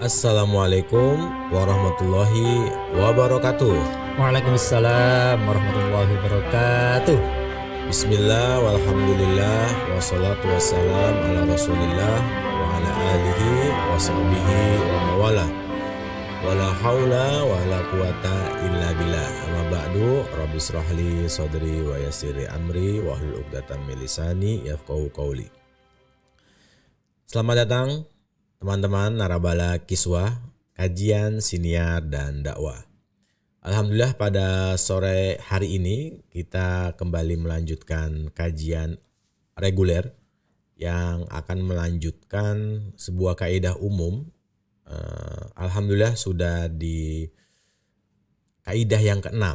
Assalamualaikum warahmatullahi wabarakatuh. Waalaikumsalam warahmatullahi wabarakatuh. Bismillah walhamdulillah wassalatu wassalam ala rasulillah wa ala alihi wa sahbihi wa mawala wala hawla wa la quwata illa billah. Amma ba'du, rabbi israhli sadri wa yassirli amri wa hlul 'uqdatam min lisani yafqahu qawli. Selamat datang teman-teman Narabala Kiswah, kajian, siniar, dan dakwah. Alhamdulillah pada sore hari ini kita kembali melanjutkan kajian reguler yang akan melanjutkan sebuah kaidah umum. Alhamdulillah sudah di kaidah yang ke-6,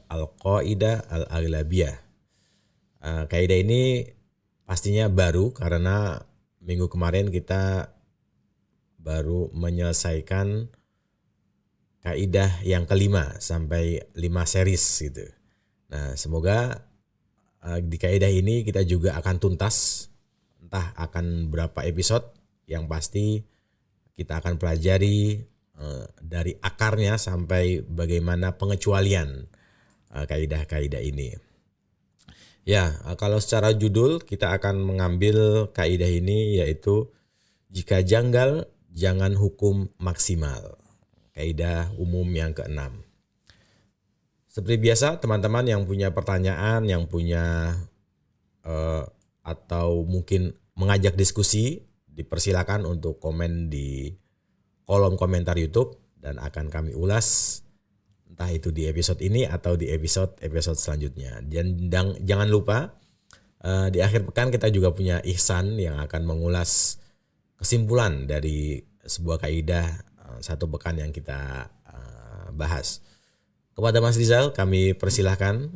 Al-Qaidah Al-Aghlabiyah. Kaidah ini pastinya baru karena minggu kemarin kita baru menyelesaikan kaidah yang kelima sampai 5 series gitu. Nah, semoga di kaidah ini kita juga akan tuntas, entah akan berapa episode, yang pasti kita akan pelajari dari akarnya sampai bagaimana pengecualian kaidah-kaidah ini. Ya, kalau secara judul kita akan mengambil kaidah ini yaitu jika janggal jangan hukum maksimal. Kaidah umum yang ke-6. Seperti biasa, teman-teman yang punya pertanyaan, yang punya atau mungkin mengajak diskusi, dipersilakan untuk komen di kolom komentar YouTube dan akan kami ulas entah itu di episode ini atau di episode selanjutnya. Dan jangan lupa di akhir pekan kita juga punya Ihsan yang akan mengulas kesimpulan dari sebuah kaidah satu pekan yang kita bahas. Kepada Mas Rizal kami persilahkan.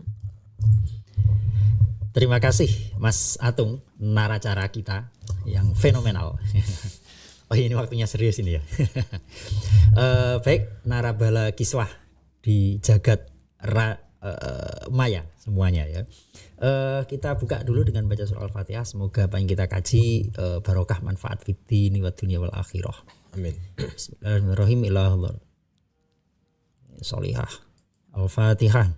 Terima kasih Mas Atung, naracara kita yang fenomenal. Oh, ini waktunya serius ini ya. Baik, Narabala Kiswah di jagat maya semuanya ya. Kita buka dulu dengan baca surah Al-Fatihah. Semoga apa yang kita kaji barokah, manfaat fiddini wa dunya wal akhirah. Amin. Bismillahirrahmanirrahim. Ilahullah Sholihah Al-Fatihah.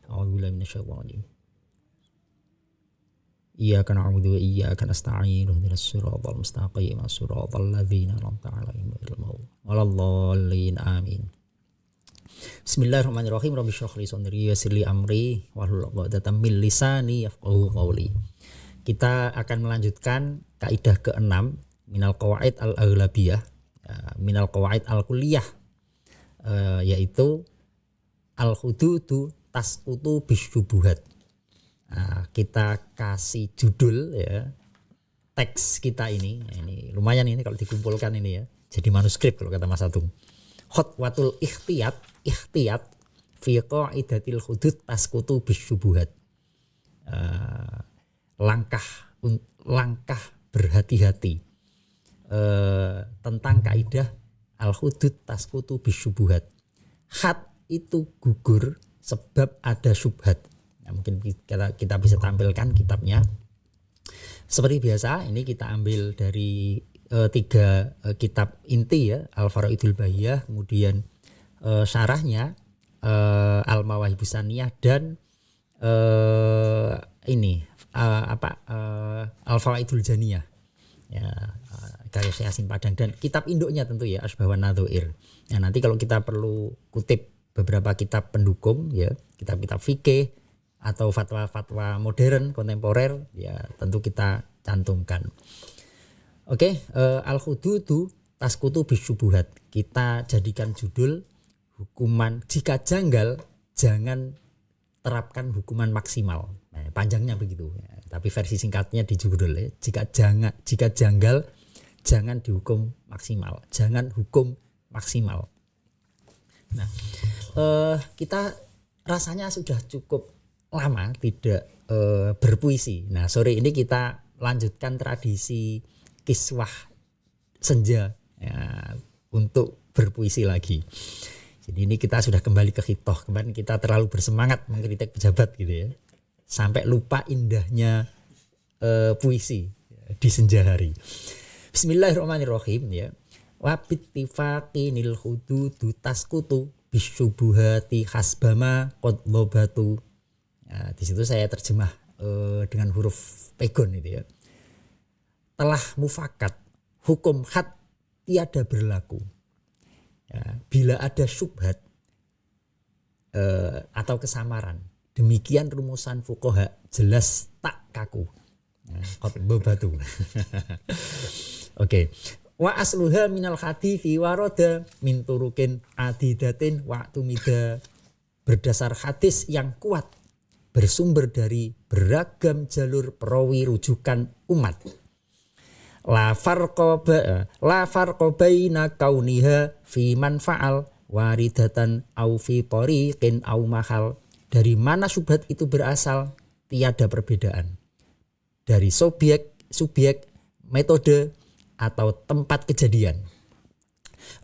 A'udzubillahi minasyaitonir rajim. Iyyaka na'budu wa iyyaka nasta'in. Ihdinas siratal mustaqim. Shiratal ladzina an'amta 'alaihim ghairil maghdubi 'alaihim. Amin. Bismillahirrahmanirrahim. Rabbi shrah li sadri wa yassir li amri wahlul 'uqdatam min lisani yafqahu qawli. Kita akan melanjutkan kaidah ke-6 minal qawaid al-aghlabiyah, minal qawaid al-kulliyah, yaitu al-hududu tasqutu bisyubuhat. Kita kasih judul ya, teks kita ini lumayan ini kalau dikumpulkan ini ya, jadi manuskrip kalau kata Mas Atung. Khotwatul ikhtiyat fi qaidatil hudud tasqutu bisyubuhat. Langkah berhati-hati tentang kaidah al-hudud tasqutu bisyubuhat. Had itu gugur sebab ada syubhat. Nah, mungkin kita bisa tampilkan kitabnya. Seperti biasa, ini kita ambil dari 3 kitab inti ya, Al-Faraidul Bahiyah, kemudian syarahnya Al-Mawahibus Saniyah, dan Al-Fawaidul Janiyah ya, karya Syekh Yasin Padang, dan kitab induknya tentu ya Asbah wan Nadhair. Nah, nanti kalau kita perlu kutip beberapa kitab pendukung ya, kitab-kitab fikih atau fatwa-fatwa modern kontemporer ya, tentu kita cantumkan. Oke, al-hududu tasqutu bisyubuhat. Kita jadikan judul hukuman jika janggal jangan terapkan hukuman maksimal. Nah, panjangnya begitu ya, tapi versi singkatnya di judul ya, jika janggal jangan dihukum maksimal, jangan hukum maksimal. Nah, kita rasanya sudah cukup lama tidak berpuisi. Nah, sore ini kita lanjutkan tradisi kiswah senja ya, untuk berpuisi lagi. Jadi ini kita sudah kembali ke khitoh. Kemarin kita terlalu bersemangat mengkritik pejabat gitu ya, sampai lupa indahnya puisi di senja hari. Bismillahirrahmanirrahim ya. wa bittifaqinil hududu taskutu bisyubuhati hasbama qadlobatu. Di situ saya terjemah dengan huruf pegon itu ya. Telah mufakat hukum had tiada berlaku. Ya, bila ada syubhat atau kesamaran. Demikian rumusan fuqaha, jelas tak kaku. Qadlobatu. Oke. Wa asluha minal hadithi waroda min turukin adidatin wa tumida. Berdasar hadis yang kuat, bersumber dari beragam jalur perawi rujukan umat. La farqa baina kauniha fi man fa'al waridatan au fi tariqin au mahal. Dari mana syubhat itu berasal? Tiada perbedaan. Dari subjek, metode, atau tempat kejadian.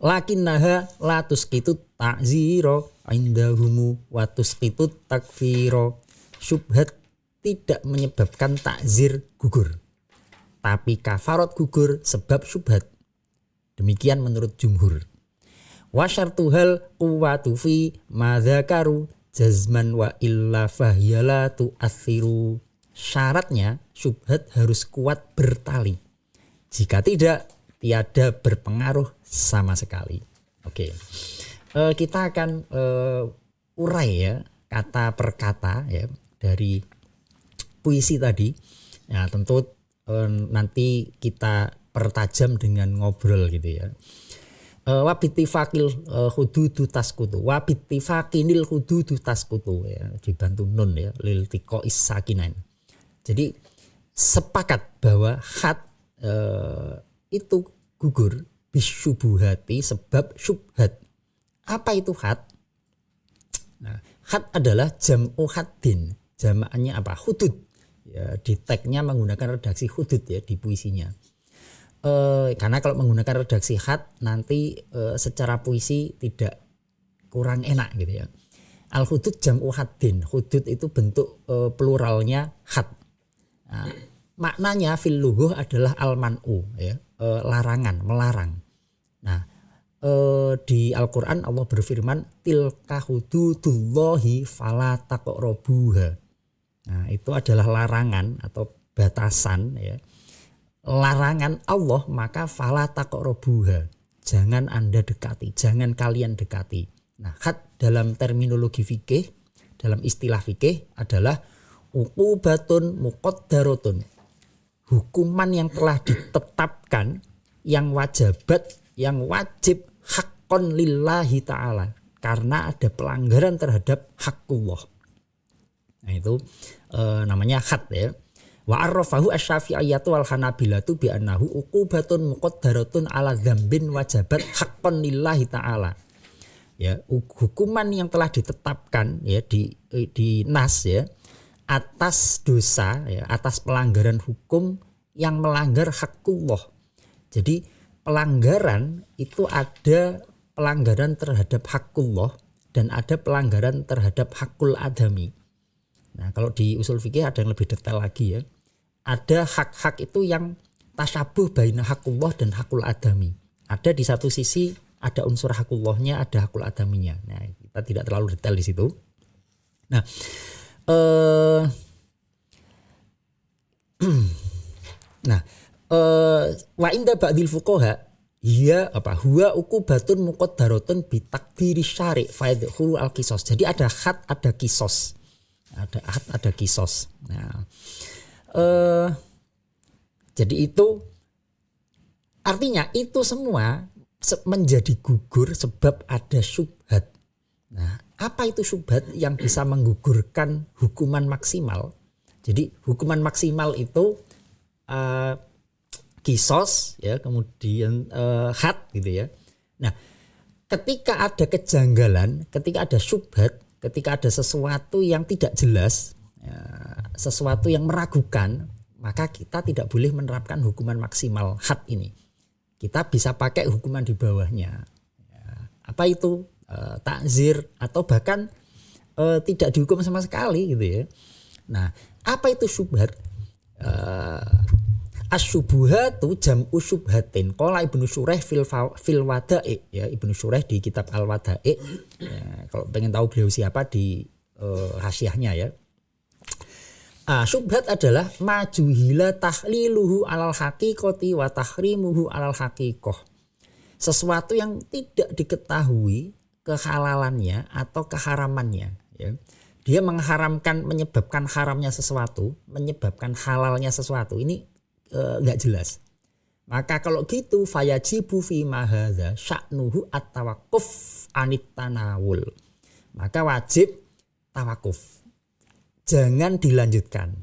Lakinnaha la tusqitu ta'ziro indahumu wa tusqitu takfiro. Syubhat tidak menyebabkan takzir gugur, tapi kafarat gugur sebab syubhat. Demikian menurut jumhur. Wa syartuhal quwwatu fi ma dzakaru jazman wa illa fahyala tu'athiru. Syaratnya syubhat harus kuat bertali. Jika tidak, tiada berpengaruh sama sekali. Oke, kita akan urai ya kata per kata ya dari puisi tadi. Ya tentu nanti kita pertajam dengan ngobrol gitu ya. Wabittifaqil hududu taskutu, wabittifakinil hududu taskutu ya, dibantu nun ya lil tiqois sakinain. Jadi sepakat bahwa had itu gugur bisyubuhati sebab syubhat. Apa itu had? Nah, had adalah jam'u haddin. Jamaknya apa? Hudud. Ya, di tagnya menggunakan redaksi hudud ya di puisinya. Karena kalau menggunakan redaksi had nanti secara puisi tidak kurang enak gitu ya. Al hudud jam'u haddin. Hudud itu bentuk pluralnya had. Nah, maknanya fil lughuh adalah al-man'u ya, larangan, melarang. Nah, di Al-Qur'an Allah berfirman tilka hududullahi fala taqrabuha. Nah, itu adalah larangan atau batasan ya. Larangan Allah, maka fala taqrabuha. Jangan Anda dekati, jangan kalian dekati. Nah, had dalam terminologi fikih, dalam istilah fikih adalah uqubatun muqaddaratun. Hukuman yang telah ditetapkan, yang wajibat, yang wajib haqqon lillahi ta'ala. Karena ada pelanggaran terhadap hakullah. Nah itu namanya had ya. Wa arrafahu asy-syafi'iyyatu wal hanabilatu bi annahu uqubatun muqaddaratun ala dzambin wajibat haqqon lillahi ta'ala. Ya, hukuman yang telah ditetapkan ya di nas ya atas dosa ya, atas pelanggaran hukum yang melanggar hakullah. Jadi pelanggaran itu ada pelanggaran terhadap hakullah dan ada pelanggaran terhadap hakul adami. Nah, kalau di usul fikih ada yang lebih detail lagi ya. Ada hak-hak itu yang tasyabuh baina hakullah dan hakul adami. Ada di satu sisi ada unsur hakullahnya, ada hakul adaminya. Nah, kita tidak terlalu detail di situ. Nah, wa inda ba'dil fuqaha hiya apa huwa uqubatun muqaddaratun bi takdiri syari' fa yadkhulu al qisas. Jadi ada had, ada kisos. Ada had, ada kisos. Nah, jadi itu artinya itu semua menjadi gugur sebab ada syubhat. Nah, apa itu syubhat yang bisa menggugurkan hukuman maksimal? Jadi hukuman maksimal itu kisos ya, kemudian had gitu ya. Nah, ketika ada kejanggalan, ketika ada syubhat, ketika ada sesuatu yang tidak jelas, ya, sesuatu yang meragukan, maka kita tidak boleh menerapkan hukuman maksimal had ini. Kita bisa pakai hukuman di bawahnya. Ya, apa itu? Takzir atau bahkan tidak dihukum sama sekali gitu ya. Nah, apa itu syubhat? Asyubuhatu jam'u syubhatin. Qala Ibnu Syuraih fil Wada'i, ya, Ibnu Syuraih di kitab Al-Wada'i. Ya, kalau pengen tahu beliau siapa di hasyiahnya ya. Syubhat adalah majuhila tahliluhu alal haqiqati wa tahrimuhu alal haqiqah. Sesuatu yang tidak diketahui kehalalannya atau keharamannya, ya. Dia mengharamkan, menyebabkan haramnya sesuatu, menyebabkan halalnya sesuatu. Ini enggak jelas. Maka kalau gitu fayajibu fi ma hadza sya'nuhu at-tawaqquf anit tanawul. Maka wajib tawakuf. Jangan dilanjutkan.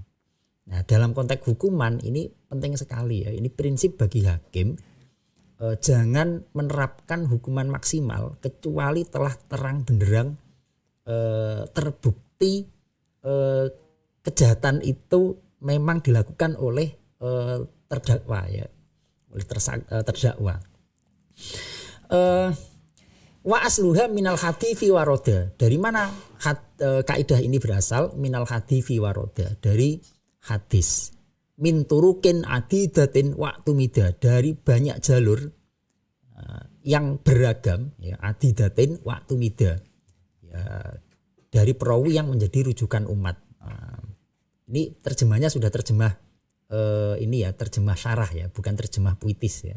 Nah, dalam konteks hukuman ini penting sekali ya. Ini prinsip bagi hakim. Jangan menerapkan hukuman maksimal kecuali telah terang benderang terbukti kejahatan itu memang dilakukan oleh terdakwa ya, oleh terdakwa. Wa asluha minal hadifi waroda. Dari mana kaidah ini berasal? Minal hadifi waroda, dari hadis. Min turukin adidatin wa'tumida, dari banyak jalur yang beragam ya, adidatin wa'tumida ya, dari perawi yang menjadi rujukan umat. Ini terjemahnya sudah terjemah ini ya, terjemah syarah ya, bukan terjemah puitis ya.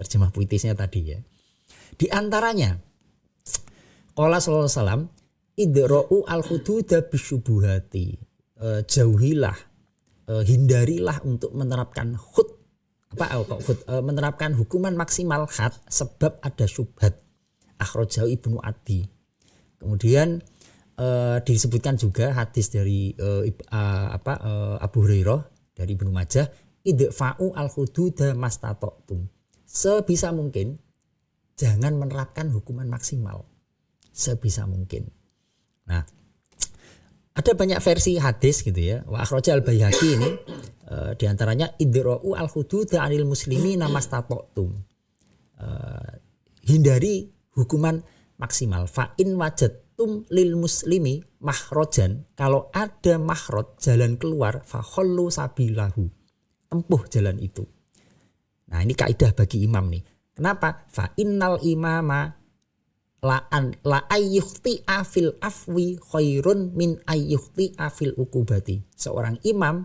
Terjemah puitisnya tadi ya. Di antaranya qala sallallahu alaihi wasallam idra'u al-hududa bisyubuhati. Jauhilah, hindarilah untuk menerapkan menerapkan hukuman maksimal had sebab ada syubhat. Akhrajahu Ibnu Adi. Kemudian disebutkan juga hadis dari Abu Hurairah dari Ibnu Majah, idfa'u al-hududa mastata'tum. Sebisa mungkin jangan menerapkan hukuman maksimal. Sebisa mungkin. Nah, ada banyak versi hadis gitu ya. Wa akhraja al-Baihaqi ini diantaranya idra'u al-hududa 'anil muslimina mastata'tum. Hindari hukuman maksimal. Fa in wajadtum lil muslimi mahrojan, kalau ada mahroj, jalan keluar, fa khallu sabilahu, tempuh jalan itu. Nah, ini kaidah bagi imam nih. Kenapa? Fa innal imama la ayyukhti afil afwi khairun min ayyukhti afil ukubati. Seorang imam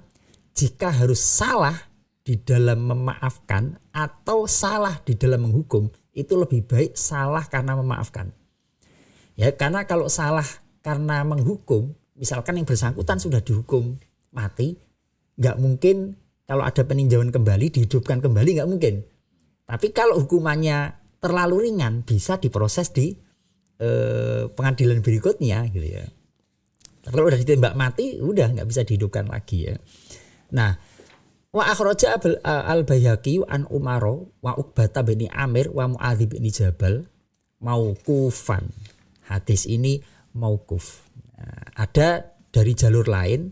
jika harus salah di dalam memaafkan atau salah di dalam menghukum, itu lebih baik salah karena memaafkan. Ya, karena kalau salah karena menghukum, misalkan yang bersangkutan sudah dihukum mati, nggak mungkin kalau ada peninjauan kembali dihidupkan kembali, nggak mungkin. Tapi kalau hukumannya terlalu ringan, bisa diproses di pengadilan berikutnya gitu ya. Tapi kalau udah ditembak mati, udah nggak bisa dihidupkan lagi ya. Nah, wa akhraja al-Baihaqi an Umaro wa Uqbata bin Amir wa Muadz bin Jabal mauqufan. Hadis ini mauquf. Nah, ada dari jalur lain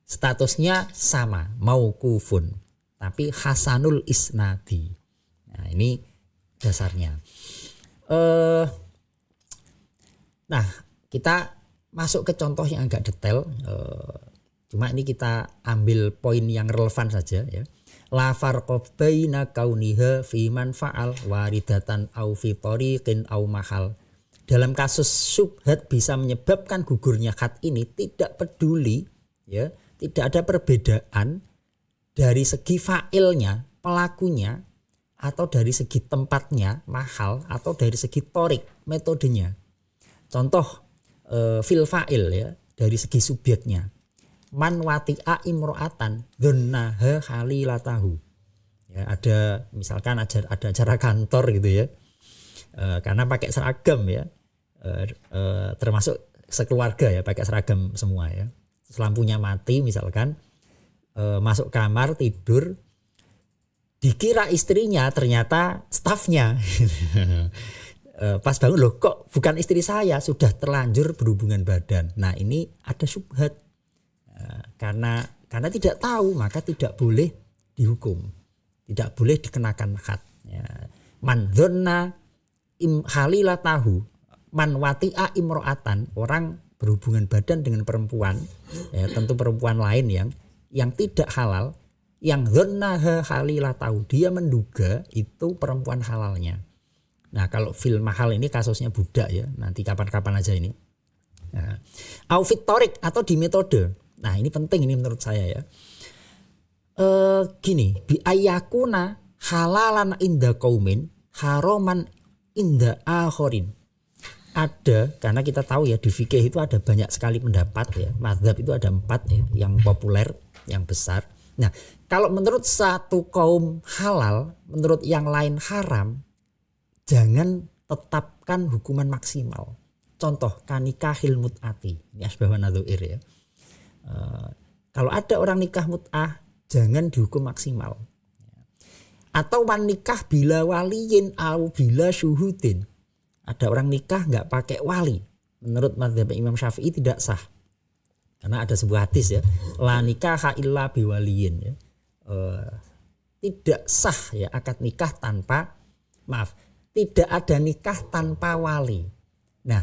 statusnya sama, mauqufun, tapi hasanul isnadi. Nah, ini dasarnya. Nah, kita masuk ke contoh yang agak detail. Cuma ini kita ambil poin yang relevan saja ya. La farqa baina kauniha fi man fa'al waridatan au fi tariqin au mahal. Dalam kasus syubhat bisa menyebabkan gugurnya had ini tidak peduli ya, tidak ada perbedaan dari segi fa'ilnya, pelakunya, atau dari segi tempatnya, mahal, atau dari segi torik, metodenya. Contoh fil fa'il ya, dari segi subjeknya. Man wati'a imro'atan dzunnaha khalilatahu. Ya, ada misalkan ada acara kantor gitu ya. Karena pakai seragam ya. Termasuk sekeluarga ya, pakai seragam semua ya. Lampunya mati misalkan, masuk kamar tidur, dikira istrinya, ternyata stafnya. Pas bangun, loh kok bukan istri saya, sudah terlanjur berhubungan badan. Nah, ini ada syubhat. Karena tidak tahu, maka tidak boleh dihukum, tidak boleh dikenakan had. Ya. Man dzanna halilatahu, man wati'a imro'atan, orang berhubungan badan dengan perempuan, ya, tentu perempuan lain yang tidak halal, yang dzannaha halilah tahu, dia menduga itu perempuan halalnya. Nah, kalau fil mahal ini kasusnya budak ya, nanti kapan-kapan aja ini. Nah, au fit torik atau di metode. Nah, ini penting ini menurut saya ya. Gini, bi ayakuna halalan inda qaumin haraman inda akharin. Ada, karena kita tahu ya di fikih itu ada banyak sekali pendapat ya. Mazhab itu ada 4 ya, yang populer, yang besar. Nah, kalau menurut satu kaum halal, menurut yang lain haram, jangan tetapkan hukuman maksimal. Contoh kanikahil mut'ati, ini asbahun nadzuir ya. Kalau ada orang nikah mut'ah, jangan dihukum maksimal. Atau wan nikah bila waliyin au bila syuhudin. Ada orang nikah nggak pakai wali, menurut mazhab Imam Syafi'i tidak sah. Karena ada sebuah hadis ya, la nikaha illa biwaliyin ya. Tidak sah ya akad nikah tanpa, tidak ada nikah tanpa wali. Nah,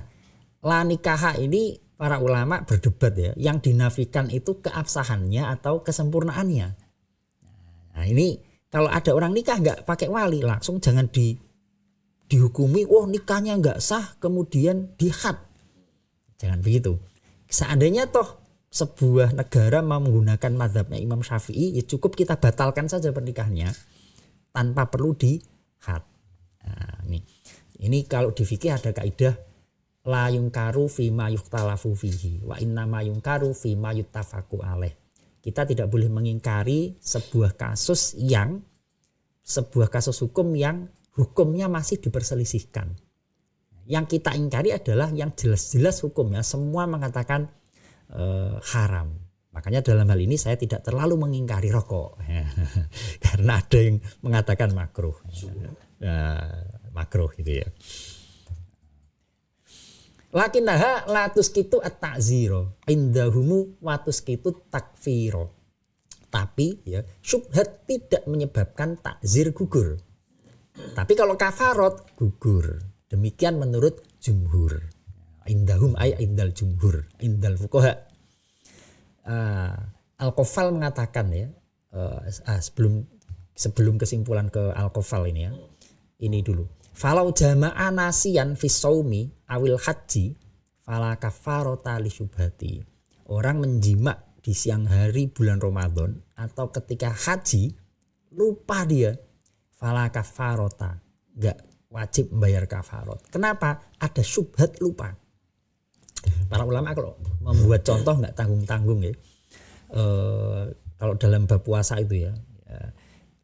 la nikaha ini para ulama berdebat ya, yang dinafikan itu keabsahannya atau kesempurnaannya. Nah, ini kalau ada orang nikah nggak pakai wali, langsung jangan dihukumi, nikahnya nggak sah kemudian dihad. Jangan begitu. Seandainya toh sebuah negara mau menggunakan mazhabnya Imam Syafi'i, ya cukup kita batalkan saja pernikahannya tanpa perlu dihad. Nah, ini kalau di fikih ada kaidah la yungkaru fima yuhtalafu fihi wa innama yungkaru fima yuttafaqu alaih. Kita tidak boleh mengingkari sebuah kasus hukum yang hukumnya masih diperselisihkan. Yang kita ingkari adalah yang jelas-jelas hukumnya semua mengatakan haram. Makanya dalam hal ini saya tidak terlalu mengingkari rokok. Karena ada yang mengatakan makruh. Makruh gitu ya. Lakinnaha la tuskitu at-ta'ziro indahumu wa tuskitu takfiro. Tapi ya syubhat tidak menyebabkan takzir gugur. Tapi kalau kafarot gugur. Demikian menurut jumhur. Indahum ay indal jumhur, indal fuqaha. Al-Qafal mengatakan ya, sebelum kesimpulan ke Al-Qafal ini ya. Ini dulu. Falau jama'a nasiyan fi shaumi awil haji fala kafarota li syubhati. Orang menjima di siang hari bulan Ramadan atau ketika haji lupa dia, fala kafarota, enggak wajib membayar kafarot. Kenapa? Ada syubhat lupa. Para ulama kalau membuat contoh enggak tanggung-tanggung ya. Kalau dalam bab puasa itu ya,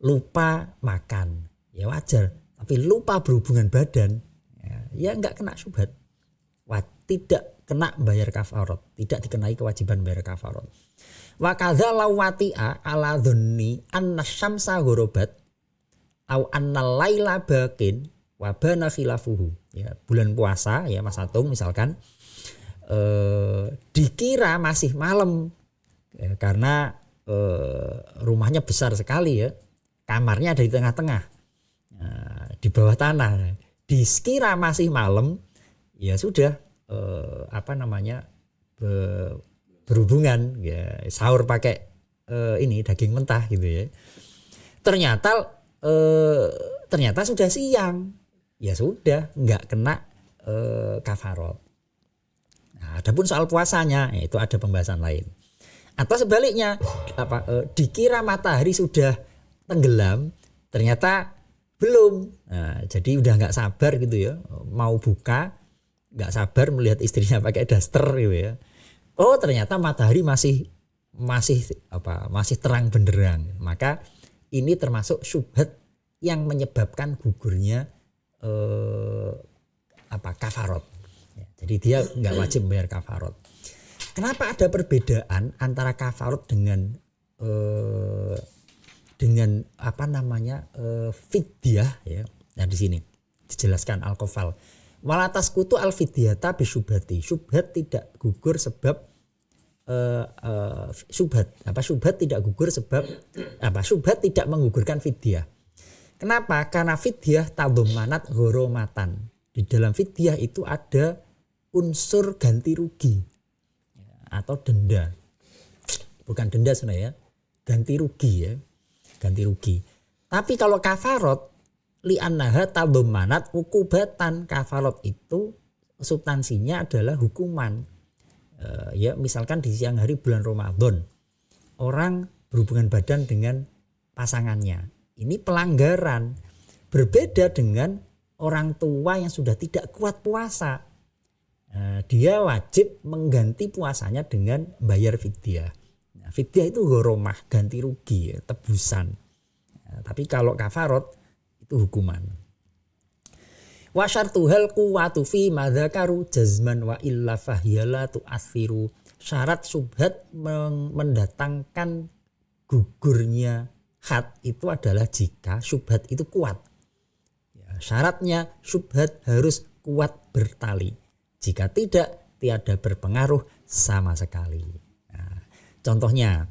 lupa makan ya wajar. Tapi lupa berhubungan badan, ya enggak kena syubhat. Tidak kena bayar kafarot, tidak dikenai kewajiban bayar kafarot. Wa kadza lawati'a ala dhanni anna syamsa ghorobat au anna laila baqin wa bana khilafuhu. Ya, bulan puasa ya Mas Atung misalkan dikira masih malam ya, karena rumahnya besar sekali ya. Kamarnya ada di tengah-tengah. Di bawah tanah, dikira masih malam, ya sudah berhubungan, ya sahur pakai ini daging mentah gitu ya. Ternyata sudah siang, ya sudah nggak kena kafarot. Nah, adapun soal puasanya, ya itu ada pembahasan lain. Atau sebaliknya, dikira matahari sudah tenggelam, ternyata belum. Nah, jadi udah nggak sabar gitu ya, mau buka, nggak sabar melihat istrinya pakai daster gitu ya. Oh ternyata matahari masih terang benderang. Maka ini termasuk syubhat yang menyebabkan gugurnya kafarot. Ya, jadi dia nggak wajib bayar kafarot. Kenapa ada perbedaan antara kafarot dengan fidyah ya. Nah di sini dijelaskan Al-Qafal. Walatas kutu al-fidyata bi syubhati. Syubhat tidak gugur sebab syubhat tidak gugur sebab syubhat tidak menggugurkan fidyah. Kenapa? Karena fidyah tadhammanat ghoromatan. Di dalam fidyah itu ada unsur ganti rugi atau denda. Bukan denda sebenarnya, ganti rugi ya. ganti rugi. Tapi kalau kafarot li'annaha tadammanat ukubatan, kafarot itu substansinya adalah hukuman. Ya misalkan di siang hari bulan Ramadan orang berhubungan badan dengan pasangannya, ini pelanggaran. Berbeda dengan orang tua yang sudah tidak kuat puasa, dia wajib mengganti puasanya dengan bayar fidyah. Nah, fidyah itu ghoromah, ganti rugi, tebusan. Tapi kalau kafarot itu hukuman. Wa syartuhal quwwatu fi madzakaru jazman wa illa fahiyala tu'athiru. Syarat syubhat mendatangkan gugurnya had itu adalah jika syubhat itu kuat. Ya, syaratnya syubhat harus kuat bertali. Jika tidak, tiada berpengaruh sama sekali. Nah, contohnya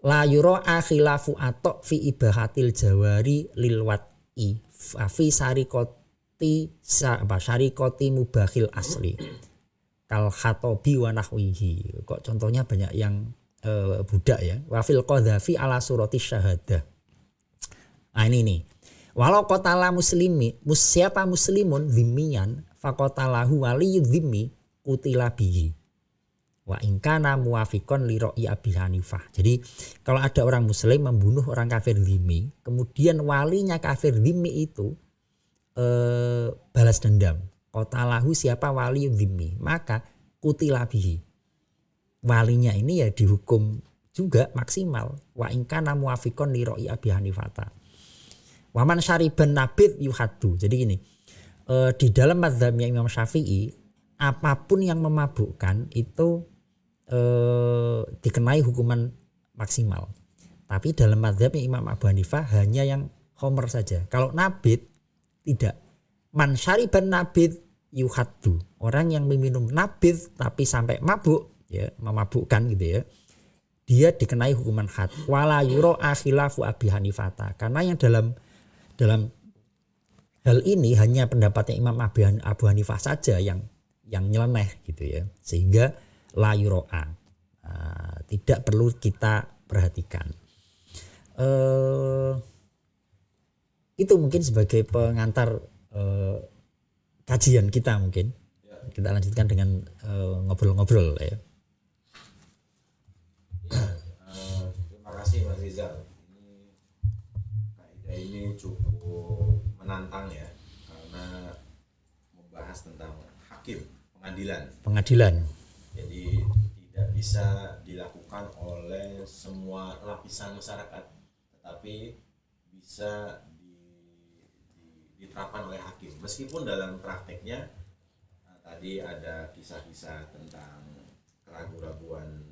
la yura khilafu atok fi ibahatil jawari lil wat'i fi syarikoti mubahil asli kal khatobi wa nahwihi. Kok contohnya banyak yang budak ya. Wa fil qadhafi ala surati syahadah. Nah ini nih. Walau qatala muslimi, siapa muslimun dhimmiyan faqatalahu waliyyu dhimmi qutila bihi. Wa in kana muwafiqan li ra'yi Abi Hanifah. Jadi kalau ada orang muslim membunuh orang kafir dhimmi, kemudian walinya kafir dhimmi itu balas dendam. Qatalahu siapa waliyyu dhimmi, maka qutila bihi. Walinya ini ya dihukum juga maksimal. Wa in kana muwafiqan li ra'yi Abi Hanifah. Wa man syariban nabid yuhaddu. Jadi gini, di dalam mazhabnya Imam Syafi'i apapun yang memabukkan itu dikenai hukuman maksimal. Tapi dalam mazhabnya Imam Abu Hanifah hanya yang homer saja. Kalau nabid tidak. Man syariban nabid yuhaddu. Orang yang meminum nabid tapi sampai mabuk, ya, memabukkan gitu ya, dia dikenai hukuman had. Wala yura khilafu Abi Hanifah. Karena yang dalam hal ini hanya pendapatnya Imam Abu Hanifah saja yang nyeleneh gitu ya, sehingga la yuro'a, tidak perlu kita perhatikan. Itu mungkin sebagai pengantar kajian kita, mungkin kita lanjutkan dengan ngobrol-ngobrol ya. Terima kasih Mas Rizal. Kaidah ini cukup menantang ya, karena membahas tentang hakim, pengadilan. Jadi tidak bisa dilakukan oleh semua lapisan masyarakat, tetapi bisa diterapkan oleh hakim. Meskipun dalam prakteknya tadi ada kisah-kisah tentang keraguan-raguan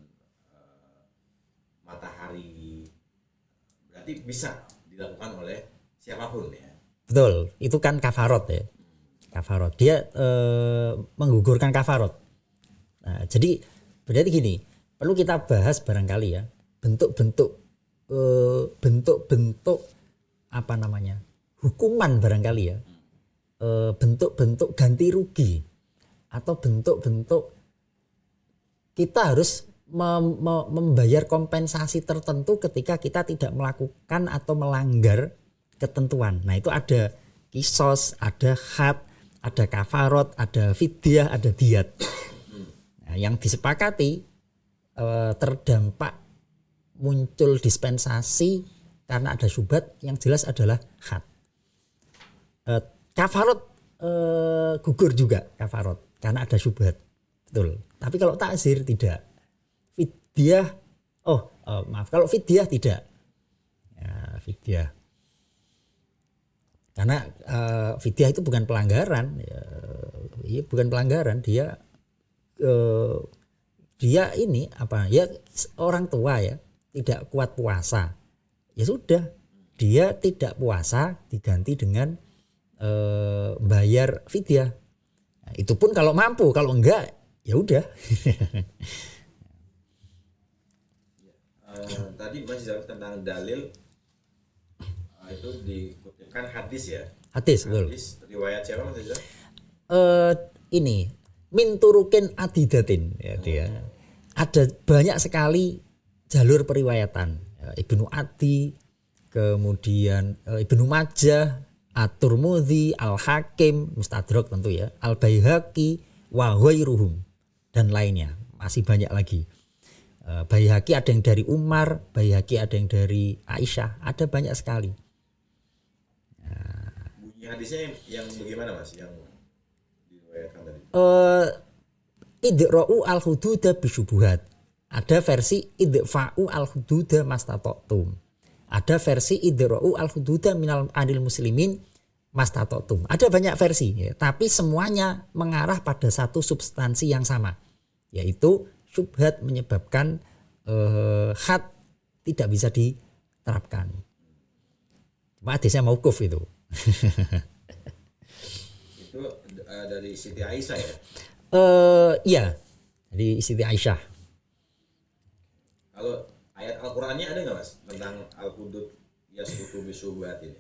matahari, berarti bisa dilakukan oleh siapapun ya. Betul, itu kan kafarot ya. Kafarot, dia menggugurkan kafarot. Nah, jadi berarti gini, perlu kita bahas barangkali ya bentuk-bentuk apa namanya, hukuman barangkali ya, bentuk-bentuk ganti rugi atau bentuk-bentuk kita harus membayar kompensasi tertentu ketika kita tidak melakukan atau melanggar ketentuan. Nah itu ada kisos, ada had, ada kafarot, ada fidyah, ada diyat. Nah, yang disepakati terdampak muncul dispensasi karena ada syubhat, yang jelas adalah had. Kafarot gugur juga kafarot karena ada syubhat, betul. Tapi kalau takzir tidak. Fidyah, kalau fidyah tidak. Ya, fidyah. Karena fidyah itu bukan pelanggaran, ya, bukan pelanggaran, dia ini apa ya, orang tua ya tidak kuat puasa, ya sudah dia tidak puasa diganti dengan bayar fidyah. Nah, itu pun kalau mampu, kalau enggak ya udah. Tadi Mas jawab tentang dalil itu dikutipkan hadis ya. Hadis, betul. Riwayat siapa Mas Rizal? Ini min turukin adidatin ya, dia. Ada banyak sekali jalur periwayatan. Ibnu Adi, kemudian Ibnu Majah, At-Tirmidzi, Al-Hakim, Mustadrak tentu ya, Al-Baihaqi, wa ghairuhum dan lainnya. Masih banyak lagi. Baihaqi ada yang dari Umar, Baihaqi ada yang dari Aisyah, ada banyak sekali. Bunyi hadisnya yang bagaimana Mas? Yang diriwayatkan tadi. Idra'u al-hududa bisyubuhat. Ada versi idfa'u al-hududa mastata'tum. Ada versi idra'u al-hududa minal anil muslimin mastata'tum. Ada banyak versi ya, tapi semuanya mengarah pada satu substansi yang sama, yaitu syubhat menyebabkan had tidak bisa diterapkan. Cuma hadisnya mauquf itu. Itu dari Siti Aisyah ya? Iya, dari Siti Aisyah. Kalau ayat Al-Qur'annya ada nggak Mas tentang al-hudud yasqutu bisyubhat ini?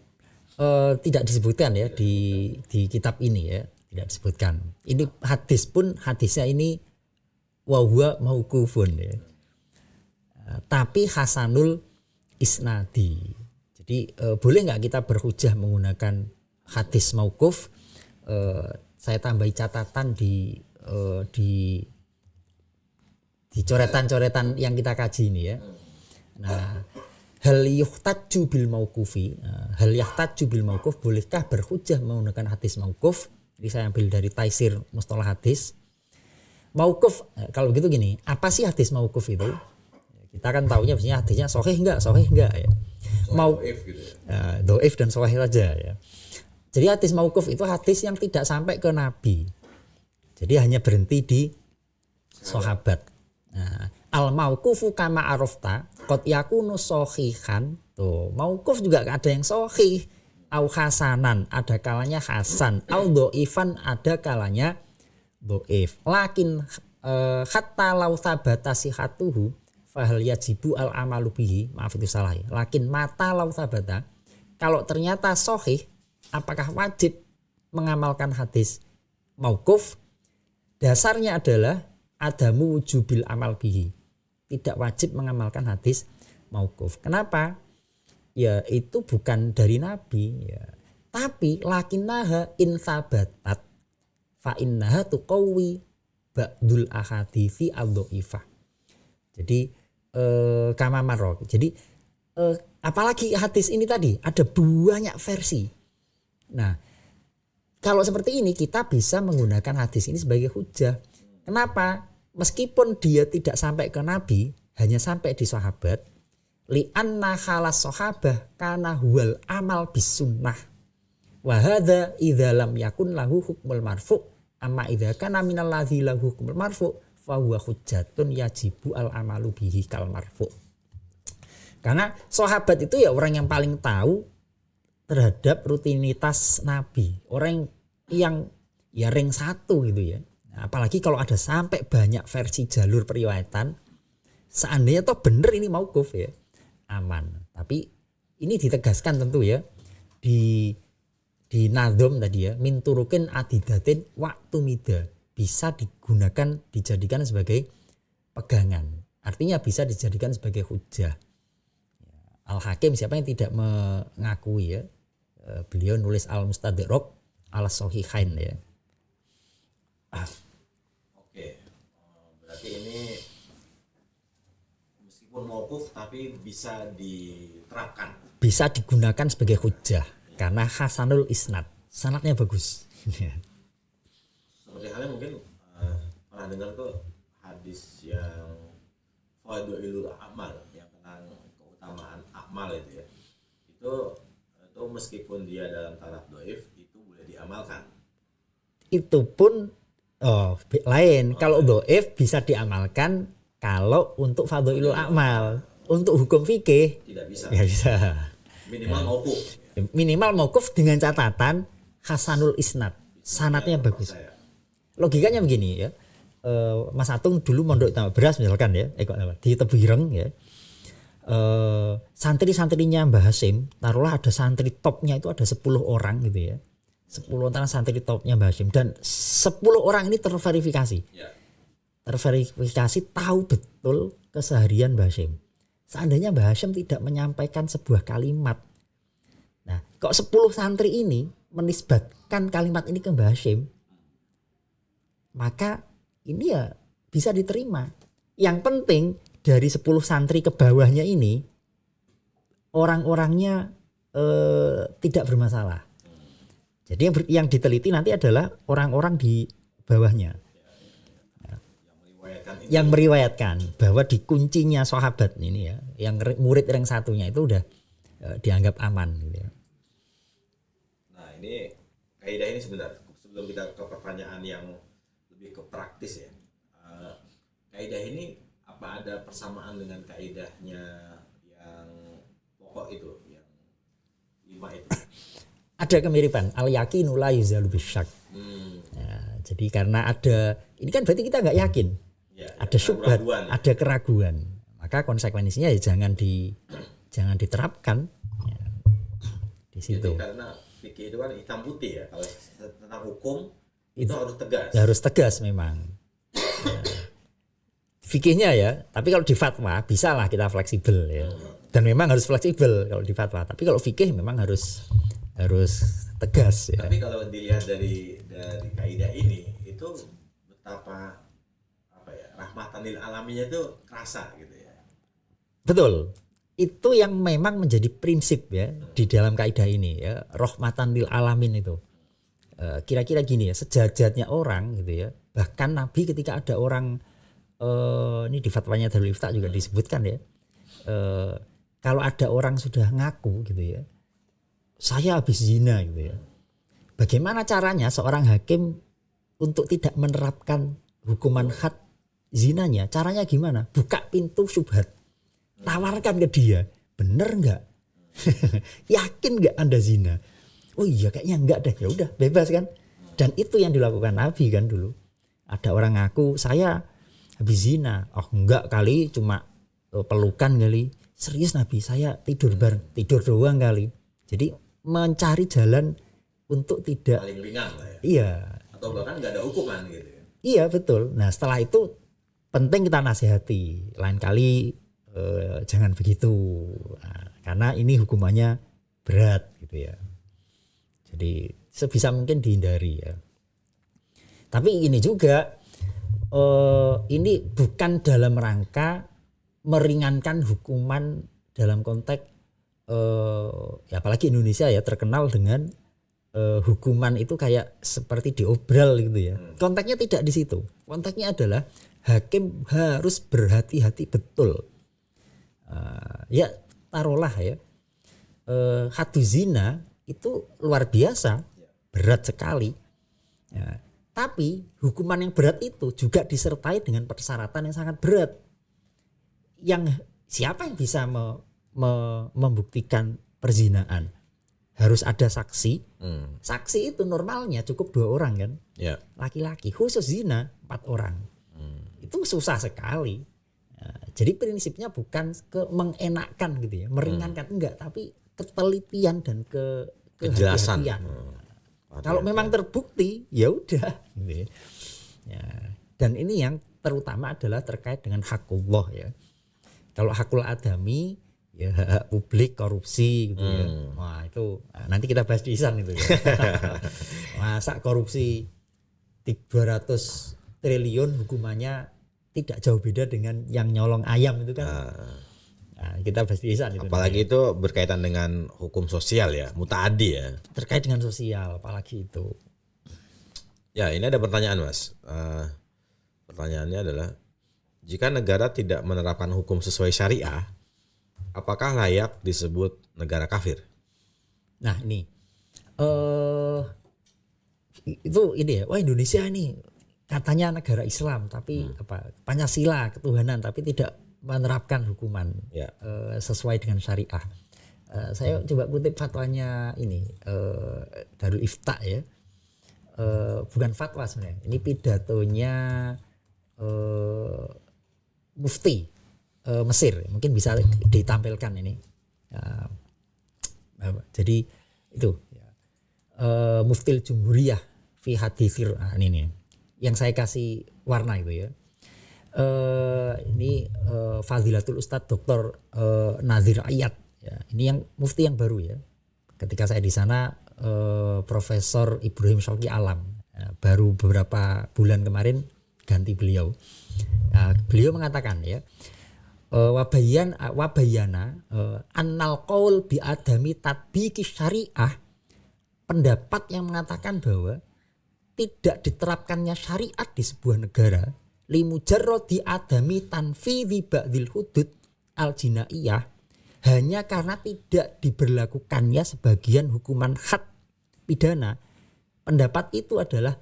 Tidak disebutkan ya di kitab ini ya, tidak disebutkan. Ini hadis pun hadisnya ini wa huwa mauqufun ya. Tapi hasanul isnadi. Jadi boleh nggak kita berhujjah menggunakan hadis mauquf? Saya tambahi catatan di coretan-coretan yang kita kaji ini ya. Nah, hal yuhtaju bil mauqufi, hal yahtaju bil mauquf, bolehkah berhujjah menggunakan hadis mauquf? Ini saya ambil dari Taisir Mustalah Hadis. Mauquf, kalau begitu gini, apa sih hadis mauquf itu? Kita kan taunya biasanya hadisnya sahih enggak ya. Dhaif gitu ya. Dhaif dan sahih saja ya. Jadi hadis mauquf itu hadis yang tidak sampai ke Nabi. Jadi hanya berhenti di sahabat. Nah, al mauqufu kama arafta qad yakunu sahihan. Tuh, mauquf juga ada yang sahih, au hasanan, ada kalanya hasan, au dhaifan, ada kalanya dhaif. Lakin hatta law thabata sihatuhu fahal yajibu al amalu bihi. Maaf itu salah ya. Lakin mata law thabata, kalau ternyata sahih, apakah wajib mengamalkan hadis mauquf? Dasarnya adalah adamu wujubil amal bihi. Tidak wajib mengamalkan hadis mauquf. Kenapa? Ya itu bukan dari Nabi ya. Tapi lakinnaha in sabatat fa innaha tuqawi ba'dul ahadithi ad-dhaifah. Jadi kama marra. Jadi apalagi hadis ini tadi ada banyak versi. Nah, kalau seperti ini kita bisa menggunakan hadis ini sebagai hujjah. Kenapa? Meskipun dia tidak sampai ke Nabi, hanya sampai di sahabat, li'anna khalas sahabah kana huwal amal bis sunnah. Wa hadza idza lam yakun lahu hukmul marfu', amma idza kana minal ladzi lahu hukmul marfu' fa huwa hujjatun yajibu al amalu bihi kal marfu'. Karena sahabat itu ya orang yang paling tahu terhadap rutinitas Nabi, orang yang ya ring satu gitu ya. Nah, apalagi kalau ada sampai banyak versi jalur periwayatan, seandainya toh bener ini mauquf ya, aman. Tapi ini ditegaskan tentu ya di nadhom tadi ya, min turukin adidatin waktu mida, bisa digunakan dijadikan sebagai pegangan. Artinya bisa dijadikan sebagai hujjah. Al-Hakim siapa yang tidak mengakui ya, beliau nulis Al-Mustadrak al-Sahihain ya. Oke, berarti ini meskipun mauquf tapi bisa diterapkan. Bisa digunakan sebagai hujjah karena hasanul isnad, sanadnya bagus. Seperti halnya mungkin pernah dengar tuh hadis yang fadilul amal yang tentang keutamaan amal itu ya. Itu meskipun dia dalam taraf dhaif itu boleh diamalkan. Itu pun lain. Kalau dhaif bisa diamalkan kalau untuk fadilul amal. Untuk hukum fikih tidak bisa. Nggak bisa. Minimal mauquf. Minimal mauquf dengan catatan hasanul isnad, sanadnya bagus. Logikanya begini ya. Mas Atung dulu mondok tambah beras misalkan ya, di Tebireng ya. Santri-santrinya Mbah Hasyim, taruhlah ada santri topnya itu ada 10 orang gitu ya. 10 orang santri topnya Mbah Hasyim dan 10 orang ini terverifikasi. Ya. Terverifikasi tahu betul keseharian Mbah Hasyim. seandainya Mbah Hashim tidak menyampaikan sebuah kalimat. Nah, kok 10 santri ini menisbatkan kalimat ini ke Mbah Hashim, maka ini ya bisa diterima. Yang penting dari 10 santri ke bawahnya ini orang-orangnya tidak bermasalah. Jadi yang diteliti nanti adalah orang-orang di bawahnya. Yang meriwayatkan bahwa di kuncinya sahabat ini ya, yang murid yang satunya itu udah dianggap aman gitu ya. Nah, ini kaidah ini sebentar sebelum kita ke pertanyaan yang lebih ke praktis ya. Kaidah ini apa ada persamaan dengan kaidahnya yang pokok itu, yang 5 itu? Ada kemiripan, al yaqinu la yuzalu bisyak. Ya, jadi karena ada, ini kan berarti kita nggak yakin, ya, ada syubhat, ada keraguan, maka konsekuensinya ya jangan diterapkan ya, di situ. Jadi karena fikih itu kan hitam putih ya, kalau tentang hukum itu harus tegas. Harus tegas memang. Ya. Fikihnya ya, tapi kalau di fatwa bisa lah kita fleksibel ya, dan memang harus fleksibel kalau di fatwa. Tapi kalau fikih memang harus tegas ya. Tapi kalau dilihat dari kaidah ini itu betapa rahmatan lil alaminnya itu kerasa gitu ya. Betul. Itu yang memang menjadi prinsip ya di dalam kaidah ini ya, rahmatan lil alamin itu. Kira-kira gini ya, sejajarnya orang gitu ya. Bahkan Nabi ketika ada orang ini di fatwanya Darul Ifta juga disebutkan ya. Kalau ada orang sudah ngaku gitu ya, saya habis zina gitu ya. Bagaimana caranya seorang hakim untuk tidak menerapkan hukuman had zinanya? Caranya gimana? Buka pintu syubhat. Tawarkan ke dia. Bener enggak? Yakin enggak Anda zina? Oh iya kayaknya enggak deh. Ya udah bebas kan? Dan itu yang dilakukan Nabi kan dulu. Ada orang ngaku saya habis zina. Oh enggak kali, cuma pelukan kali. Serius Nabi, saya tidur doang kali. Jadi mencari jalan untuk tidak paling ringan lah ya. Iya. Atau bahkan nggak ada hukuman gitu ya. Iya betul. Nah setelah itu penting kita nasihati. Lain kali jangan begitu. Nah, karena ini hukumannya berat gitu ya. Jadi sebisa mungkin dihindari ya. Tapi ini juga ini bukan dalam rangka meringankan hukuman dalam konteks ya apalagi Indonesia ya terkenal dengan hukuman itu kayak seperti diobral gitu ya. Konteksnya tidak di situ. Konteksnya adalah hakim harus berhati-hati betul. Ya taruhlah ya haddu zina itu luar biasa berat sekali. Ya, tapi hukuman yang berat itu juga disertai dengan persyaratan yang sangat berat. Yang siapa yang bisa membuktikan perzinaan? Harus ada saksi. Saksi itu normalnya cukup 2 orang kan, ya. Laki-laki. Khusus zina 4 orang. Itu susah sekali. Jadi prinsipnya bukan ke mengenakkan gitu ya, meringankan enggak, tapi ketelitian dan kejelasan. Kalau memang terbukti ya udah gitu ya. Dan ini yang terutama adalah terkait dengan hakullah ya. Kalau hakul adami ya hak publik korupsi gitu ya. Wah itu nanti kita bahas di Ihsan itu ya. Masa korupsi 200 triliun hukumannya tidak jauh beda dengan yang nyolong ayam itu kan. Nah, kita bahas di Ihsan itu. Apalagi itu berkaitan dengan hukum sosial ya, mutaaddi ya. Terkait dengan sosial apalagi itu. Ya ini ada pertanyaan Mas. Pertanyaannya adalah jika negara tidak menerapkan hukum sesuai syariah, apakah layak disebut negara kafir? Nah ini itu ini ya, wah Indonesia ini katanya negara Islam tapi Pancasila ketuhanan tapi tidak menerapkan hukuman sesuai dengan syariah. Saya coba kutip fatwanya ini Darul Ifta ya, bukan fatwa sebenarnya, ini pidatonya Mufti Mesir, mungkin bisa ditampilkan ini. Jadi itu Muftil Jumhuriyah fi haditsir ini yang saya kasih warna itu ya. Fadilatul Ustadz Dr. Nazir Ayat ya. Ini yang mufti yang baru ya. Ketika saya di sana Profesor Ibrahim Syauqi Alam ya, baru beberapa bulan kemarin ganti beliau. Beliau mengatakan ya wabayana annal qaul bi adami tatbiqi syariah, pendapat yang mengatakan bahwa tidak diterapkannya syariat di sebuah negara limujarrodi adami tanfidhi ba'dil hudud al-jinaiyah, hanya karena tidak diberlakukannya sebagian hukuman had pidana. Pendapat itu adalah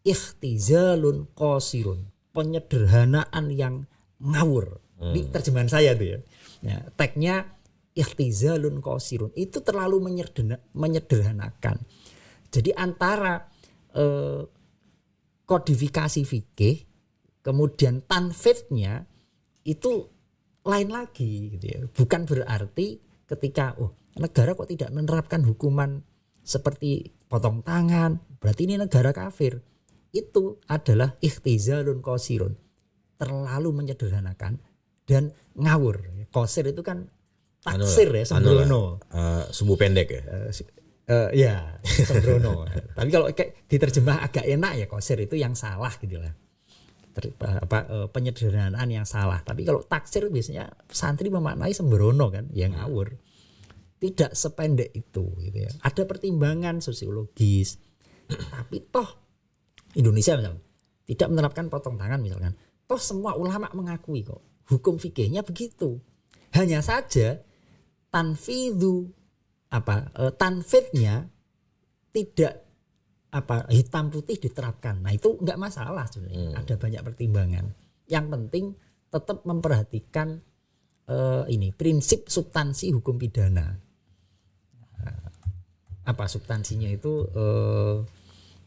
ikhtizalun qasirun, penyederhanaan yang ngawur. Ini terjemahan saya tuh ya. Tagnya ikhtizalun qasirun, itu terlalu menyederhanakan. Jadi antara kodifikasi fikih kemudian tanfidnya itu lain lagi gitu ya. Bukan berarti ketika negara kok tidak menerapkan hukuman seperti potong tangan berarti ini negara kafir. Itu adalah ikhtizalun qasirun, terlalu menyederhanakan dan ngawur. Qasir itu kan taksir ya, sembrono. Sumbu pendek ya. Ya sembrono. Tapi kalau diterjemah agak enak ya, qasir itu yang salah gitu lah. Penyederhanaan yang salah. Tapi kalau taksir biasanya santri memaknai sembrono kan, yang ngawur. Tidak sependek itu gitu ya. Ada pertimbangan sosiologis. Tapi toh Indonesia misalnya tidak menerapkan potong tangan misalkan. Toh semua ulama mengakui kok hukum fikihnya begitu. Hanya saja tanfidnya tidak hitam putih diterapkan. Nah itu enggak masalah sebenarnya. Ada banyak pertimbangan. Yang penting tetap memperhatikan prinsip substansi hukum pidana. Apa substansinya itu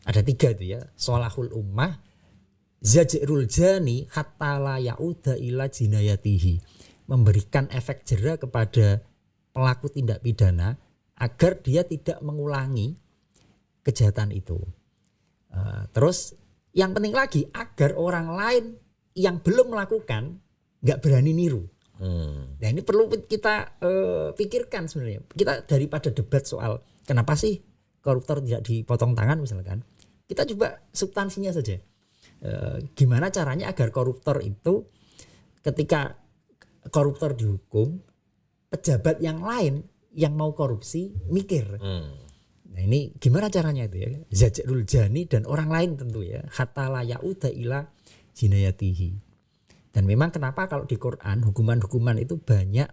ada 3 itu ya. Sholahul ummah, zajrul jani hatta la yauda ila jinayatihi, memberikan efek jera kepada pelaku tindak pidana agar dia tidak mengulangi kejahatan itu. Terus yang penting lagi agar orang lain yang belum melakukan nggak berani niru. Nah ini perlu kita pikirkan sebenarnya. Kita daripada debat soal kenapa sih koruptor tidak dipotong tangan misalkan, kita coba substansinya saja. Gimana caranya agar koruptor itu ketika koruptor dihukum, pejabat yang lain yang mau korupsi mikir. Nah ini gimana caranya itu ya? Zajrul jani dan orang lain tentu ya. Hatta la yauda ila jinayatihi. Dan memang kenapa kalau di Quran hukuman-hukuman itu banyak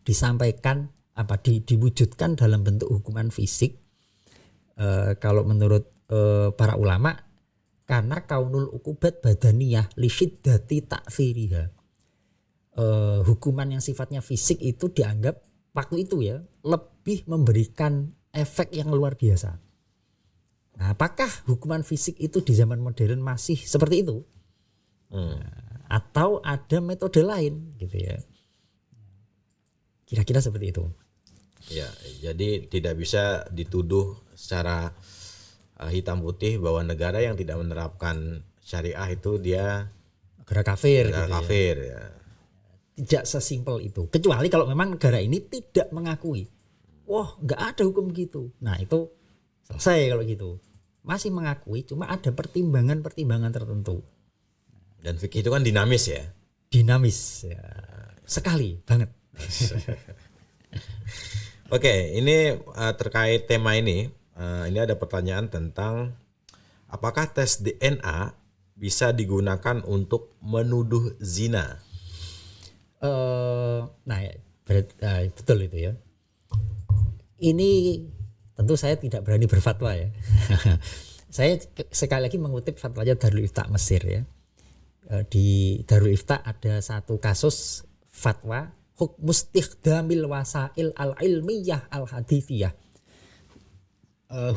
disampaikan diwujudkan dalam bentuk hukuman fisik. Kalau menurut para ulama karena kaunul ukubat badaniyah li syiddati ta'thiriha. Hukuman yang sifatnya fisik itu dianggap waktu itu ya lebih memberikan efek yang luar biasa. Nah, apakah hukuman fisik itu di zaman modern masih seperti itu? Atau ada metode lain gitu ya? Kira-kira seperti itu. Ya, jadi tidak bisa dituduh secara hitam putih bahwa negara yang tidak menerapkan syariah itu dia negara kafir. Negara kafir ya. Tidak sesimpel itu. Kecuali kalau memang negara ini tidak mengakui. Wah, nggak ada hukum begitu. Nah itu selesai kalau gitu. Masih mengakui, cuma ada pertimbangan-pertimbangan tertentu. Dan fikih itu kan dinamis ya. Dinamis ya. Sekali banget. Oke, ini terkait tema ini. Ini ada pertanyaan tentang apakah tes DNA bisa digunakan untuk menuduh zina? Betul itu ya. Ini tentu saya tidak berani berfatwa ya. Saya sekali lagi mengutip fatwanya Darul Ifta Mesir ya. Di Darul Ifta ada satu kasus fatwa hukmus istikhdamil wasail al-ilmiyah al-hadithiyah.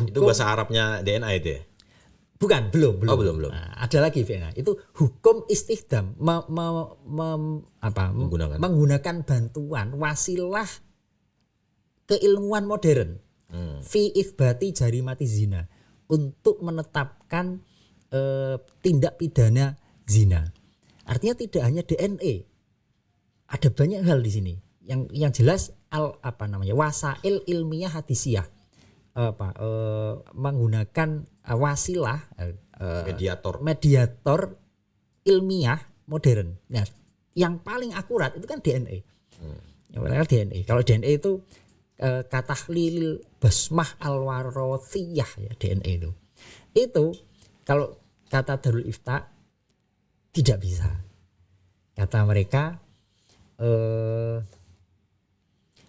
Itu bahasa Arabnya DNA itu ya? Bukan, belum. Oh, belum. Nah, ada lagi DNA. Itu hukum istikhdam menggunakan bantuan wasilah keilmuan modern fi itsbati jarimati zina untuk menetapkan tindak pidana zina. Artinya tidak hanya DNA. Ada banyak hal di sini. Yang jelas wasail ilmiah hadisiyah. Menggunakan wasilah mediator ilmiah modern. Nah, yang paling akurat itu kan DNA. Yang paling DNA. Kalau DNA itu katahlil basmah al-warothiyah ya, DNA itu. Itu kalau kata Darul Ifta tidak bisa. Kata mereka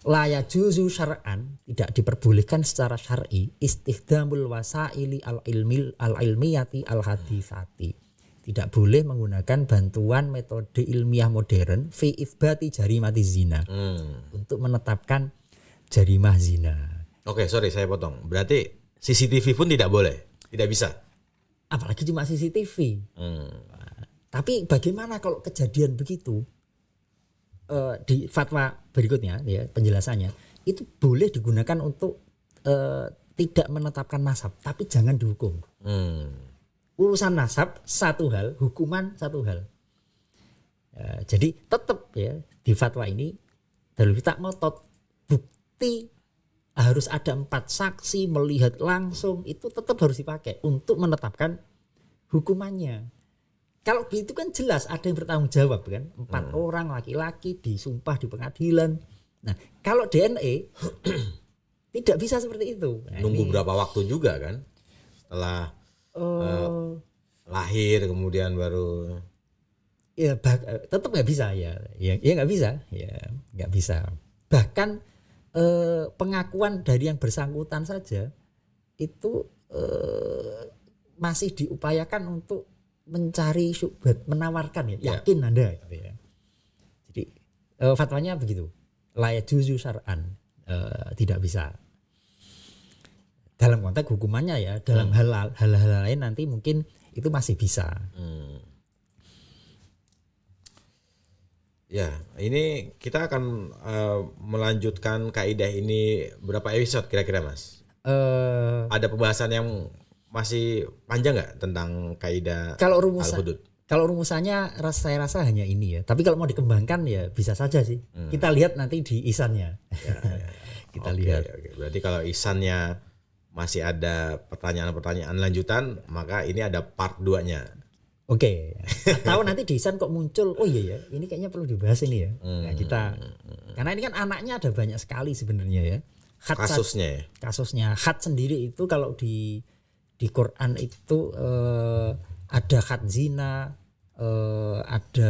la yajuzu syar'an, tidak diperbolehkan secara syar'i istikhdamul wasaili al-ilmiyati al-hadisati. Tidak boleh menggunakan bantuan metode ilmiah modern fi itsbati jarimati zina untuk menetapkan jarimah zina. Oke, sorry saya potong. Berarti CCTV pun tidak boleh, tidak bisa. Apalagi cuma CCTV. Tapi bagaimana kalau kejadian begitu? Di fatwa berikutnya ya penjelasannya itu boleh digunakan untuk tidak menetapkan nasab, tapi jangan dihukum. Urusan nasab satu hal, hukuman satu hal. Jadi tetap ya di fatwa ini Darul Ifta ngotot bukti harus ada 4 saksi melihat langsung, itu tetap harus dipakai untuk menetapkan hukumannya. Kalau begitu kan jelas ada yang bertanggung jawab kan, 4 orang laki-laki disumpah di pengadilan. Nah kalau DNA tidak bisa seperti itu. Nah, nunggu berapa waktu juga kan setelah lahir kemudian baru ya tetap nggak bisa ya nggak bisa nggak bisa. Bahkan pengakuan dari yang bersangkutan saja itu masih diupayakan untuk mencari syubhat, menawarkan ya, yakin Anda gitu ya. Jadi fatwanya begitu. La yajuzu syar'an, tidak bisa. Dalam konteks hukumannya ya, dalam hal-hal lain nanti mungkin itu masih bisa. Ya, ini kita akan melanjutkan kaidah ini berapa episode kira-kira Mas? Ada pembahasan yang masih panjang nggak tentang kaidah al-hudud? Kalau rumusannya saya rasa hanya ini ya. Tapi kalau mau dikembangkan ya bisa saja sih. Kita lihat nanti di isannya. Kita lihat. Oke. Berarti kalau isannya masih ada pertanyaan-pertanyaan lanjutan, maka ini ada part 2-nya. Oke. Atau nanti di isan kok muncul, oh iya ya, ini kayaknya perlu dibahas ini ya. Nah, karena ini kan anaknya ada banyak sekali sebenarnya ya. Kasusnya. Had sendiri itu kalau di Quran itu ada had zina, ada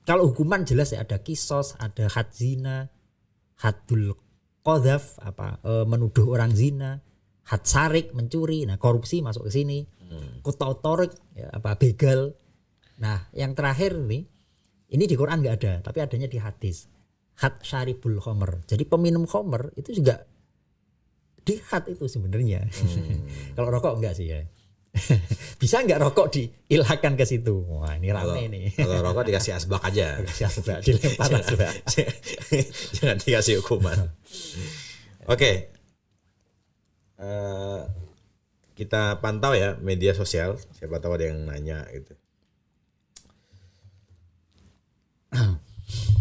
kalau hukuman jelas ya ada kisos, ada had zina, hadul qadzaf menuduh orang zina, had sarik mencuri, nah korupsi masuk ke sini, qata'ut ya, begal. Nah, yang terakhir ini di Quran nggak ada, tapi adanya di hadis. Had syaribul khamr. Jadi peminum khamr itu juga di had itu sebenarnya. Kalau rokok enggak sih ya. Bisa nggak rokok diilhakan ke situ? Wah, ini rame nih. Kalau rokok dikasih asbak aja. Dikasih asbak, dilempar asbak. Jangan dikasih hukuman. Oke. Kita pantau ya media sosial. Siapa tahu ada yang nanya gitu.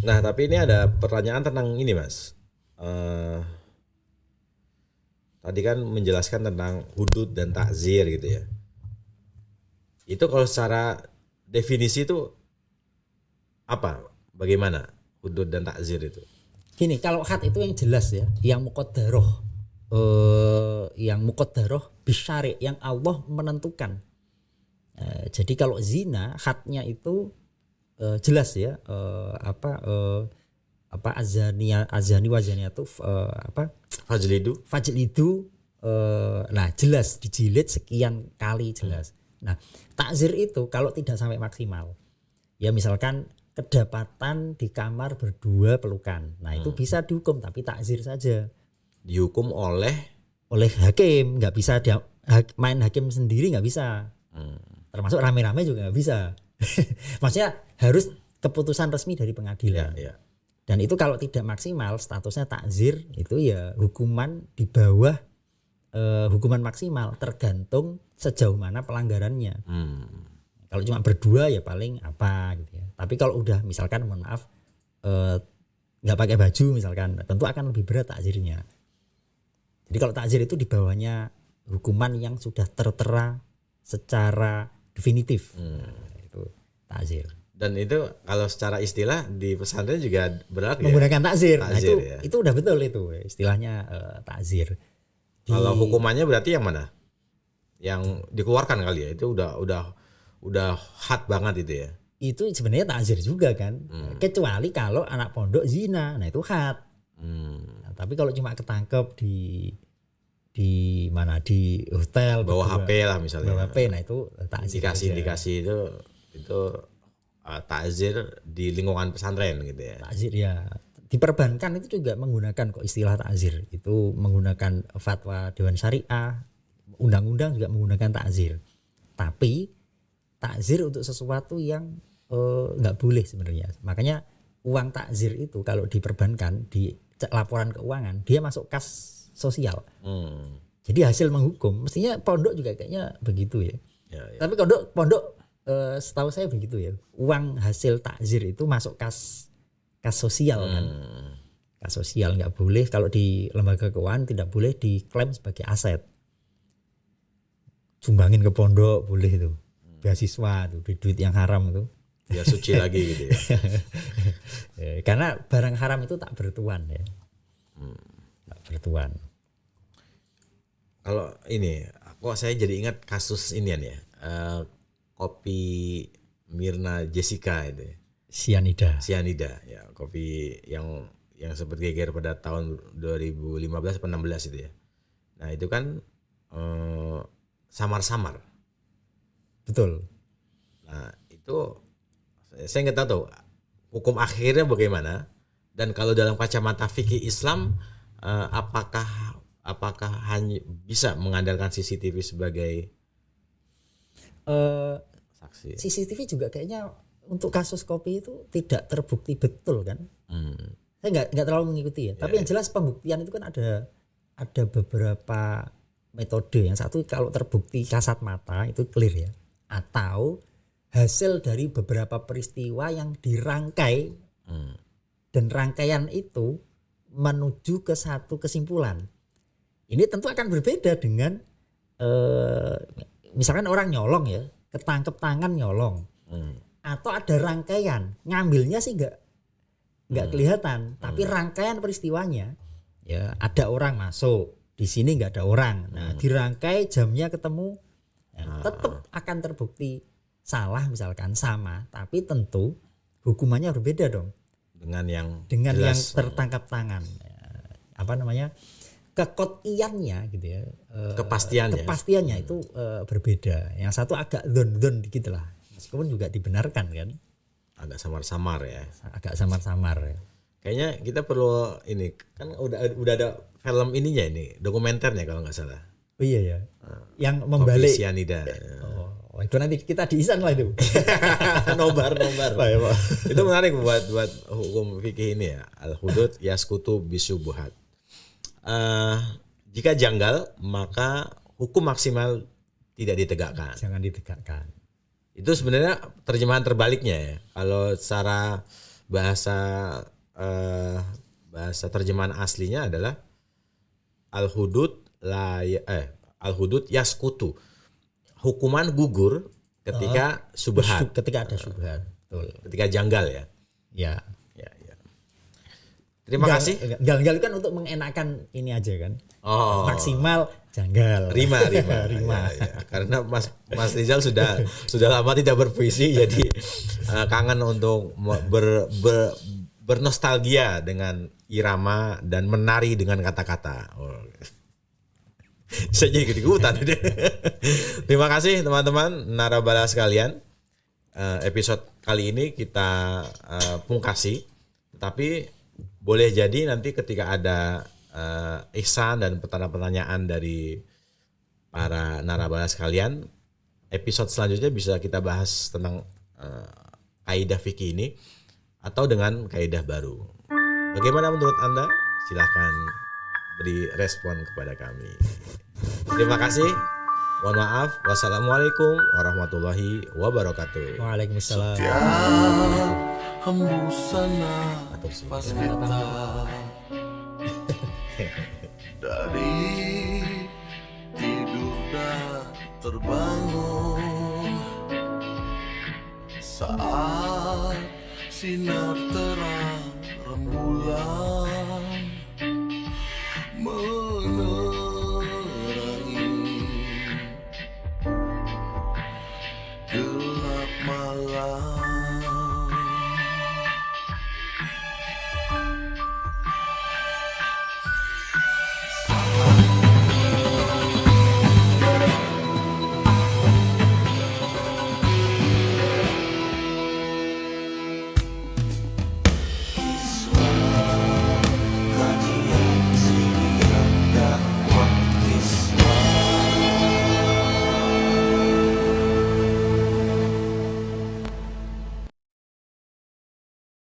Nah, tapi ini ada pertanyaan tentang ini, Mas. Tadi kan menjelaskan tentang hudud dan takzir gitu ya. Itu kalau secara definisi itu apa? Bagaimana hudud dan takzir itu? Gini, kalau had itu yang jelas ya, yang muqaddaroh bisyari, yang Allah menentukan. Jadi kalau zina hadnya itu jelas ya, azani wazaniatu fajlidu nah jelas dijilid sekian kali jelas. Nah, takzir itu kalau tidak sampai maksimal. Ya misalkan kedapatan di kamar berdua pelukan. Nah, itu bisa dihukum tapi takzir saja. Dihukum oleh hakim, nggak bisa main hakim sendiri nggak bisa. Termasuk rame-rame juga nggak bisa. Maksudnya harus keputusan resmi dari pengadilan. Ya. Dan itu kalau tidak maksimal statusnya takzir, itu ya hukuman di bawah hukuman maksimal, tergantung sejauh mana pelanggarannya. Kalau cuma berdua ya paling apa gitu ya. Tapi kalau udah misalkan mohon maaf nggak pakai baju misalkan, tentu akan lebih berat takzirnya. Jadi kalau takzir itu di bawahnya hukuman yang sudah tertera secara definitif. Itu takzir. Dan itu kalau secara istilah di pesantren juga berlaku Menggunakan takzir. Nah Takzir, itu ya. itu udah betul itu istilahnya takzir. Kalau hukumannya berarti yang mana? Yang dikeluarkan kali ya. Itu udah hard banget itu ya. Itu sebenarnya takzir juga kan. Kecuali kalau anak pondok zina. Nah itu had. Nah, tapi kalau cuma ketangkep di mana di hotel Bawa HP lah misalnya. bawa HP, nah itu takzir. Indikasi itu takzir di lingkungan pesantren gitu ya. Takzir ya. Di perbankan itu juga menggunakan kok istilah takzir. Itu menggunakan fatwa Dewan Syariah, undang-undang juga menggunakan takzir. Tapi takzir untuk sesuatu yang nggak boleh sebenarnya. Makanya uang takzir itu kalau di perbankan di laporan keuangan dia masuk kas sosial. Jadi hasil menghukum mestinya pondok juga kayaknya begitu ya. Tapi pondok setahu saya begitu ya. Uang hasil takzir itu masuk kas sosial kan. Kas sosial nggak boleh, kalau di lembaga keuangan tidak boleh diklaim sebagai aset. Sumbangin ke pondok boleh itu. Beasiswa tuh, duit yang haram itu. Biar suci lagi gitu ya. Karena barang haram itu tak bertuan ya. Tak bertuan. Kalau ini, kok saya jadi ingat kasus inian ya. Kopi Mirna Jessica itu. Cyanida Ya, kopi yang sempat geger pada tahun 2015 atau 16 itu ya. Nah, itu kan samar-samar. Betul. Nah, itu saya nggak tahu hukum akhirnya bagaimana, dan kalau dalam kacamata fikih Islam apakah hanya bisa mengandalkan CCTV sebagai saksi? CCTV juga kayaknya untuk kasus kopi itu tidak terbukti betul kan. Saya nggak terlalu mengikuti ya. Tapi yang jelas pembuktian itu kan ada beberapa metode. Yang satu kalau terbukti kasat mata itu clear ya. Atau hasil dari beberapa peristiwa yang dirangkai dan rangkaian itu menuju ke satu kesimpulan. Ini tentu akan berbeda dengan misalkan orang nyolong ya, ketangkep tangan nyolong, atau ada rangkaian ngambilnya sih nggak kelihatan, tapi rangkaian peristiwanya ya ada orang masuk di sini nggak ada orang, nah dirangkai jamnya ketemu, tetap akan terbukti salah misalkan sama, tapi tentu hukumannya berbeda dong dengan yang tertangkap tangan, apa namanya, kekotiannya gitu ya, kepastiannya itu berbeda. Yang satu agak don dikit lah, meskipun juga dibenarkan kan, agak samar-samar ya. Kayaknya kita perlu ini kan udah ada film ininya, ini dokumenternya kalau nggak salah. Oh iya ya, yang membalik kopi cyanida. Oh, itu nanti kita diisan lah itu. nobar. Itu menarik buat hukum fikih ini ya. Al-hudud yaskutu bisyubuhat. Jika janggal maka hukum maksimal tidak ditegakkan. Jangan ditegakkan. Itu sebenarnya terjemahan terbaliknya ya. Kalau secara bahasa terjemahan aslinya adalah al-hudud al-hudud yaskutu. Hukuman gugur ketika syubhat. Ketika ada syubhat. Betul. Ketika janggal ya. Ya. Terima kasih. Janggal kan untuk mengenakan ini aja kan. Oh. Maksimal janggal. Rima. Ya. Karena Mas Rizal sudah lama tidak berpuisi, jadi kangen untuk bernostalgia dengan irama dan menari dengan kata-kata. Saya jadi ikut-ikutan. Terima kasih teman-teman narabala sekalian. Episode kali ini kita pungkasi, tapi boleh jadi nanti ketika ada ihsan dan pertanyaan dari para narabala sekalian, episode selanjutnya bisa kita bahas tentang kaidah fikih ini atau dengan kaidah baru. Bagaimana menurut Anda? Silahkan beri respon kepada kami. Terima kasih. Mohon maaf. Wassalamualaikum warahmatullahi wabarakatuh. Waalaikumsalam. Setiap hembusan nafas kita dari tidur dan terbangun saat sinar terang rembulan